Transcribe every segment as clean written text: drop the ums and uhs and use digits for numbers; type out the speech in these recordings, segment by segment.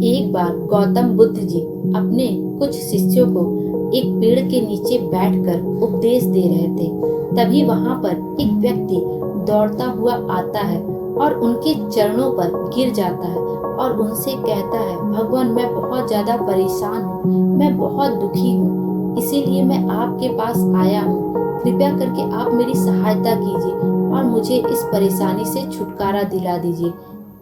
एक बार गौतम बुद्ध जी अपने कुछ शिष्यों को एक पेड़ के नीचे बैठकर उपदेश दे रहे थे। तभी वहां पर एक व्यक्ति दौड़ता हुआ आता है और उनके चरणों पर गिर जाता है और उनसे कहता है, भगवान, मैं बहुत ज्यादा परेशान हूँ, मैं बहुत दुखी हूँ, इसीलिए मैं आपके पास आया हूँ। कृपया करके आप मेरी सहायता कीजिए और मुझे इस परेशानी से छुटकारा दिला दीजिए।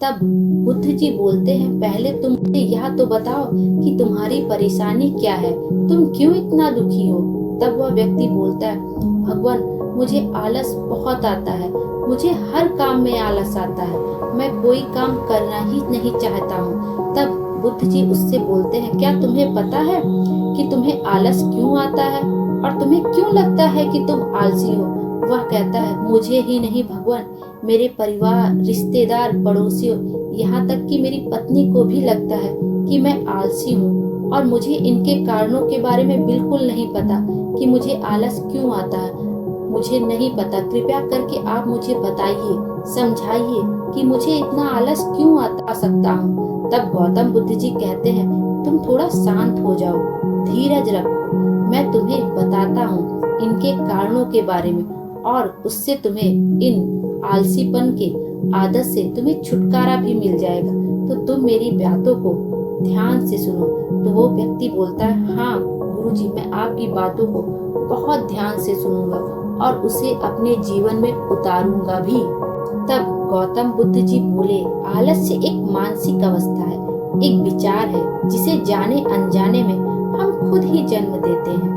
तब बुद्ध जी बोलते हैं, पहले तुम मुझे यह तो बताओ कि तुम्हारी परेशानी क्या है, तुम क्यों इतना दुखी हो। तब वह व्यक्ति बोलता है, भगवान, मुझे आलस बहुत आता है, मुझे हर काम में आलस आता है, मैं कोई काम करना ही नहीं चाहता हूँ। तब बुद्ध जी उससे बोलते हैं, क्या तुम्हें पता है कि तुम्हें आलस क्यों आता है और तुम्हें क्यों लगता है कि तुम आलसी हो। वह कहता है, मुझे ही नहीं भगवान, मेरे परिवार, रिश्तेदार, पड़ोसियों, यहाँ तक कि मेरी पत्नी को भी लगता है कि मैं आलसी हूँ और मुझे इनके कारणों के बारे में बिल्कुल नहीं पता कि मुझे आलस क्यों आता है। मुझे नहीं पता, कृपया करके आप मुझे बताइए, समझाइए कि मुझे इतना आलस क्यों आ सकता हूँ। तब गौतम बुद्ध जी कहते हैं, तुम थोड़ा शांत हो जाओ, धीरज रखो, मैं तुम्हें बताता हूँ इनके कारणों के बारे में और उससे तुम्हें इन आलसीपन के आदत से तुम्हें छुटकारा भी मिल जाएगा। तो तुम मेरी बातों को ध्यान से सुनो। तो वो व्यक्ति बोलता है, हाँ गुरुजी, मैं आपकी बातों को बहुत ध्यान से सुनूंगा और उसे अपने जीवन में उतारूंगा भी। तब गौतम बुद्ध जी बोले, आलस्य एक मानसिक अवस्था है, एक विचार है जिसे जाने अनजाने में हम खुद ही जन्म देते हैं।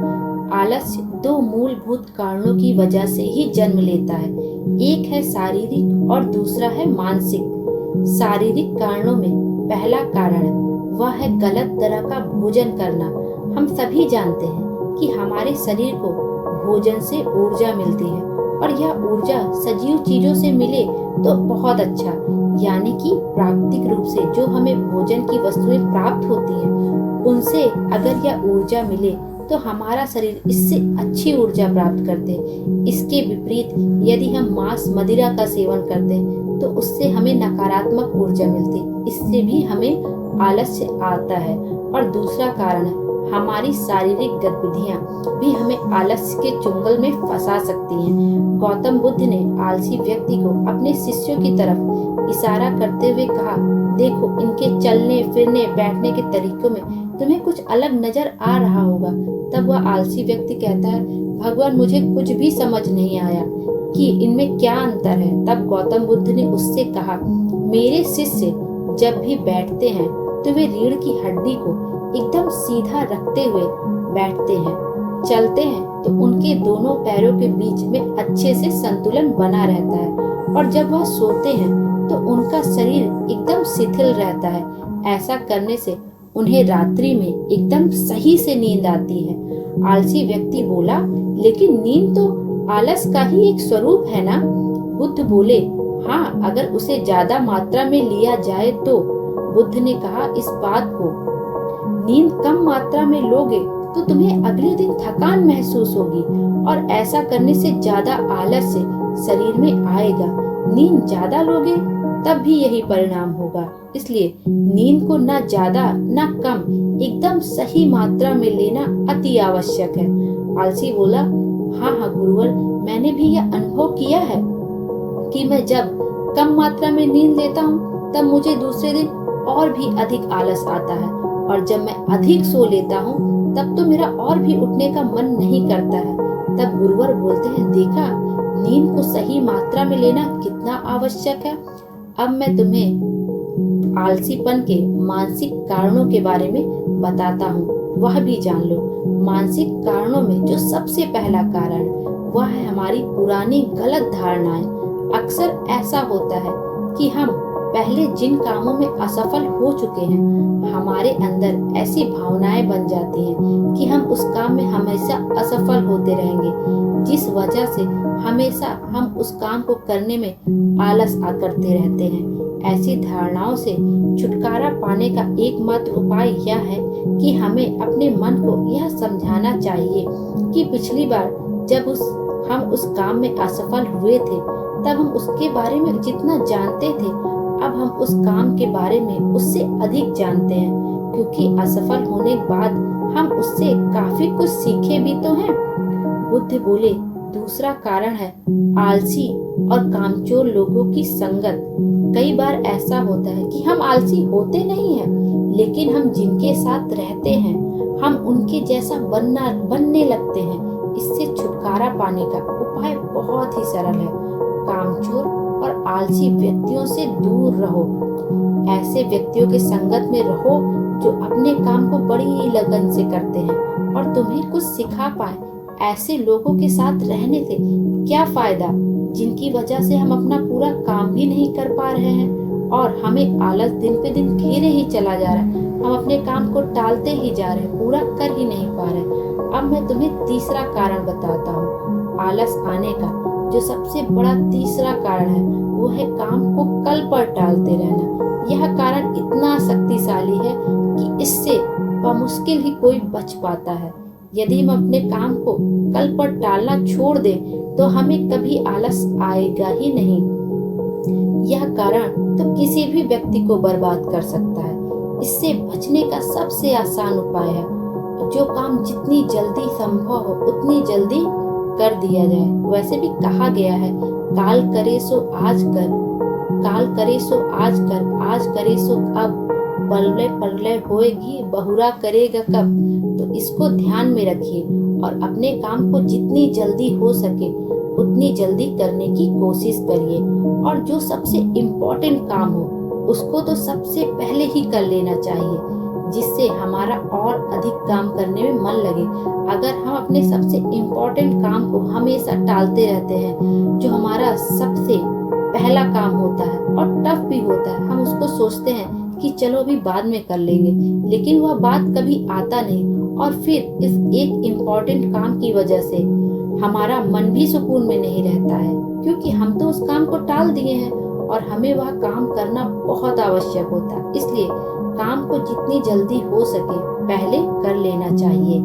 आलस्य दो मूलभूत कारणों की वजह से ही जन्म लेता है, एक है शारीरिक और दूसरा है मानसिक। शारीरिक कारणों में पहला कारण वह है गलत तरह का भोजन करना। हम सभी जानते हैं कि हमारे शरीर को भोजन से ऊर्जा मिलती है और यह ऊर्जा सजीव चीजों से मिले तो बहुत अच्छा, यानी कि प्राकृतिक रूप से जो हमें भोजन की वस्तुएं प्राप्त होती हैं उनसे अगर यह ऊर्जा मिले तो हमारा शरीर इससे अच्छी ऊर्जा प्राप्त करते हैं। इसके विपरीत यदि हम मांस मदिरा का सेवन करते हैं तो उससे हमें नकारात्मक ऊर्जा मिलती है, इससे भी हमें आलस्य आता है। और दूसरा कारण है हमारी शारीरिक गतिविधियां भी हमें आलस्य के चुंगल में फंसा सकती हैं। गौतम बुद्ध ने आलसी व्यक्ति को अपने शिष्यों की तरफ इशारा करते हुए कहा, देखो, इनके चलने फिरने बैठने के तरीकों में तुम्हें कुछ अलग नजर आ रहा होगा। तब वह आलसी व्यक्ति कहता है, भगवान, मुझे कुछ भी समझ नहीं आया कि इनमें क्या अंतर है। तब गौतम बुद्ध ने उससे कहा, मेरे शिष्य जब भी बैठते हैं तो वे रीढ़ की हड्डी को एकदम सीधा रखते हुए बैठते हैं। चलते हैं तो उनके दोनों पैरों के बीच में अच्छे से संतुलन बना रहता है और जब वह सोते हैं तो उनका शरीर एकदम शिथिल रहता है। ऐसा करने से उन्हें रात्रि में एकदम सही से नींद आती है। आलसी व्यक्ति बोला, लेकिन नींद तो आलस का ही एक स्वरूप है ना। बुद्ध बोले, हाँ, अगर उसे ज्यादा मात्रा में लिया जाए तो। बुद्ध ने कहा, इस बात को, नींद कम मात्रा में लोगे तो तुम्हें अगले दिन थकान महसूस होगी और ऐसा करने से ज्यादा आलस्य शरीर में आएगा। नींद ज्यादा लोगे तब भी यही परिणाम होगा। इसलिए नींद को ना ज्यादा ना कम, एकदम सही मात्रा में लेना अति आवश्यक है। आलसी बोला, हाँ हाँ गुरुवर, मैंने भी यह अनुभव किया है कि मैं जब कम मात्रा में नींद लेता हूँ तब मुझे दूसरे दिन और भी अधिक आलस आता है और जब मैं अधिक सो लेता हूँ तब तो मेरा और भी उठने का मन नहीं करता है। तब गुरुवर बोलते हैं, देखा, नींद को सही मात्रा में लेना कितना आवश्यक है। अब मैं तुम्हें आलसीपन के मानसिक कारणों के बारे में बताता हूँ, वह भी जान लो। मानसिक कारणों में जो सबसे पहला कारण वह है हमारी पुरानी गलत धारणाएं। अक्सर ऐसा होता है कि हम पहले जिन कामों में असफल हो चुके हैं, हमारे अंदर ऐसी भावनाएं बन जाती हैं कि हम उस काम में हमेशा असफल होते रहेंगे, जिस वजह से हमेशा हम उस काम को करने में आलस करते रहते हैं। ऐसी धारणाओं से छुटकारा पाने का एकमात्र उपाय यह है कि हमें अपने मन को यह समझाना चाहिए कि पिछली बार जब हम उस काम में असफल हुए थे तब हम उसके बारे में जितना जानते थे अब हम उस काम के बारे में उससे अधिक जानते हैं, क्योंकि असफल होने के बाद हम उससे काफी कुछ सीखे भी तो हैं। बुद्ध बोले, दूसरा कारण है आलसी और कामचोर लोगों की संगत। कई बार ऐसा होता है कि हम आलसी होते नहीं हैं, लेकिन हम जिनके साथ रहते हैं हम उनके जैसा बनने लगते हैं। इससे छुटकारा पाने का उपाय बहुत ही सरल है। कामचोर और आलसी व्यक्तियों से दूर रहो। ऐसे व्यक्तियों के संगत में रहो जो अपने काम को बड़ी लगन से करते हैं और तुम्हें कुछ सिखा पाए। ऐसे लोगों के साथ रहने से क्या फायदा जिनकी वजह से हम अपना पूरा काम भी नहीं कर पा रहे हैं और हमें आलस दिन पे दिन घेरे ही चला जा रहा है। हम अपने काम को टालते ही जा रहे हैं, पूरा कर ही नहीं पा रहे हैं। अब मैं तुम्हें तीसरा कारण बताता हूँ। आलस आने का जो सबसे बड़ा तीसरा कारण है वो है काम को कल पर टालते रहना। यह कारण इतना शक्तिशाली है कि इससे बमुश्किल ही कोई बच पाता है। यदि हम अपने काम को कल पर टालना छोड़ दें तो हमें कभी आलस आएगा ही नहीं। यह कारण तो किसी भी व्यक्ति को बर्बाद कर सकता है। इससे बचने का सबसे आसान उपाय है जो काम जितनी जल्दी संभव हो उतनी जल्दी कर दिया जाए। वैसे भी कहा गया है, काल करे सो आज कर, काल करे सो आज कर, आज करे सो अब, पलले पलले होएगी बहुरा करेगा कब। तो इसको ध्यान में रखिए और अपने काम को जितनी जल्दी हो सके उतनी जल्दी करने की कोशिश करिए। और जो सबसे इम्पोर्टेंट काम हो उसको तो सबसे पहले ही कर लेना चाहिए, जिससे हमारा और अधिक काम करने में मन लगे। अगर हम अपने सबसे इम्पोर्टेंट काम को हमेशा टालते रहते हैं, जो हमारा सबसे पहला काम होता है और टफ भी होता है, हम उसको सोचते हैं कि चलो अभी बाद में कर लेंगे, लेकिन वह बात कभी आता नहीं और फिर इस एक इम्पोर्टेंट काम की वजह से हमारा मन भी सुकून में नहीं रहता है, क्योंकि हम तो उस काम को टाल दिए हैं और हमें वह काम करना बहुत आवश्यक होता है। इसलिए काम को जितनी जल्दी हो सके पहले कर लेना चाहिए।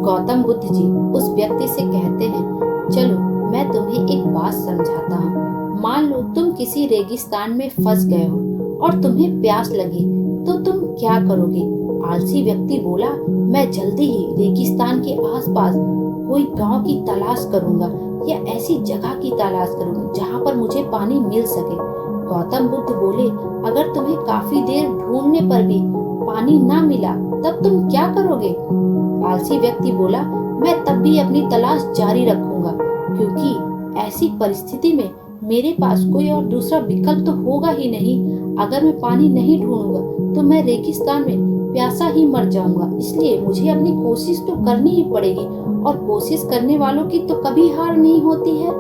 गौतम बुद्ध जी उस व्यक्ति से कहते हैं, चलो मैं तुम्हें एक बात समझाता हूँ। मान लो तुम किसी रेगिस्तान में फंस गए हो और तुम्हें प्यास लगी, तो तुम क्या करोगे? आलसी व्यक्ति बोला, मैं जल्दी ही रेगिस्तान के आसपास कोई गांव की तलाश करूंगा या ऐसी जगह की तलाश करूंगा जहां पर मुझे पानी मिल सके। गौतम बुद्ध बोले, अगर तुम्हें काफी देर ढूंढने पर भी पानी ना मिला तब तुम क्या करोगे? आलसी व्यक्ति बोला, मैं तब भी अपनी तलाश जारी रखूंगा, क्योंकि ऐसी परिस्थिति में मेरे पास कोई और दूसरा विकल्प तो होगा ही नहीं। अगर मैं पानी नहीं ढूंढूंगा तो मैं रेगिस्तान में प्यासा ही मर जाऊंगा। इसलिए मुझे अपनी कोशिश तो करनी ही पड़ेगी और कोशिश करने वालों की तो कभी हार नहीं होती है।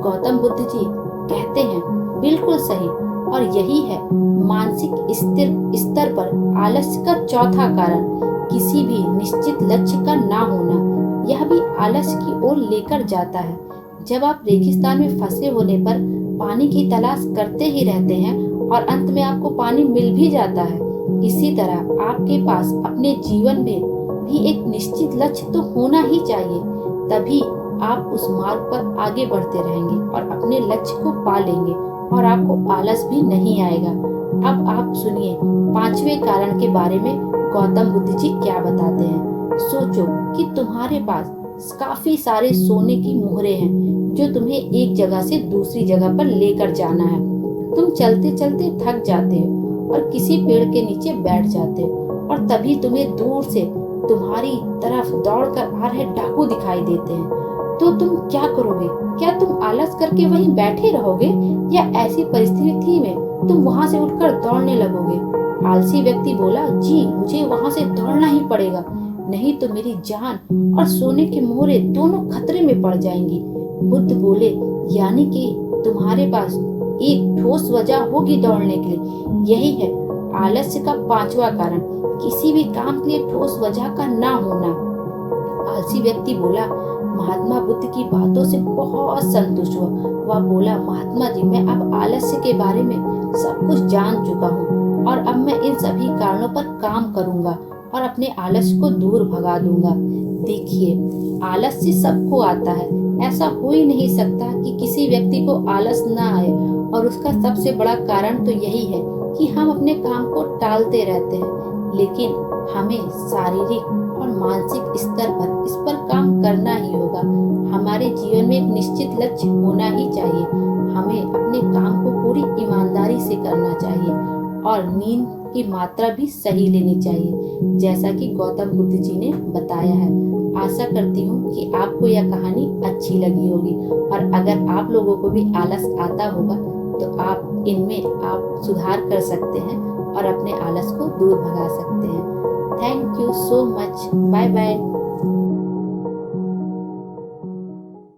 गौतम बुद्ध जी कहते हैं, बिल्कुल सही। और यही है मानसिक स्तर पर आलस्य का चौथा कारण, किसी भी निश्चित लक्ष्य का ना होना। यह भी आलस्य की ओर लेकर जाता है। जब आप रेगिस्तान में फंसे होने पर पानी की तलाश करते ही रहते हैं और अंत में आपको पानी मिल भी जाता है, इसी तरह आपके पास अपने जीवन में भी एक निश्चित लक्ष्य तो होना ही चाहिए। तभी आप उस मार्ग पर आगे बढ़ते रहेंगे और अपने लक्ष्य को पा लेंगे और आपको आलस भी नहीं आएगा। अब आप सुनिए 5वें कारण के बारे में गौतम बुद्ध जी क्या बताते हैं। सोचो कि तुम्हारे पास काफी सारे सोने की मोहरे हैं जो तुम्हें एक जगह से दूसरी जगह पर लेकर जाना है। तुम चलते चलते थक जाते हो और किसी पेड़ के नीचे बैठ जाते हो और तभी तुम्हें दूर से तुम्हारी तरफ दौड़कर आ रहे डाकू दिखाई देते हैं। तो तुम क्या करोगे? क्या तुम आलस करके वहीं बैठे रहोगे या ऐसी परिस्थिति में तुम वहां से उठकर दौड़ने लगोगे? आलसी व्यक्ति बोला, जी मुझे वहां से दौड़ना ही पड़ेगा, नहीं तो मेरी जान और सोने के मोहरे दोनों खतरे में पड़ जाएंगी। बुद्ध बोले, यानी कि तुम्हारे पास एक ठोस वजह होगी दौड़ने के लिए। यही है आलस्य का 5वां कारण, किसी भी काम के लिए ठोस वजह का ना होना। आलसी व्यक्ति बोला, महात्मा बुद्ध की बातों से बहुत संतुष्ट हुआ। वह बोला, महात्मा जी मैं अब आलस्य के बारे में सब कुछ जान चुका हूँ और अब मैं इन सभी कारणों पर काम करूंगा और अपने आलस्य को दूर भगा दूंगा। देखिए आलस्य सबको आता है, ऐसा हो ही नहीं सकता कि किसी व्यक्ति को आलस ना आए और उसका सबसे बड़ा कारण तो यही है कि हम अपने काम को टालते रहते हैं। लेकिन हमें शारीरिक और मानसिक स्तर पर इस पर काम करना ही होगा। हमारे जीवन में एक निश्चित लक्ष्य होना ही चाहिए। हमें अपने काम को पूरी ईमानदारी से करना चाहिए और नींद की मात्रा भी सही लेनी चाहिए, जैसा कि गौतम बुद्ध जी ने बताया है। आशा करती हूँ कि आपको यह कहानी अच्छी लगी होगी, और अगर आप लोगों को भी आलस आता होगा तो आप इनमें सुधार कर सकते हैं और अपने आलस को दूर भगा सकते हैं। Thank you so much. Bye bye.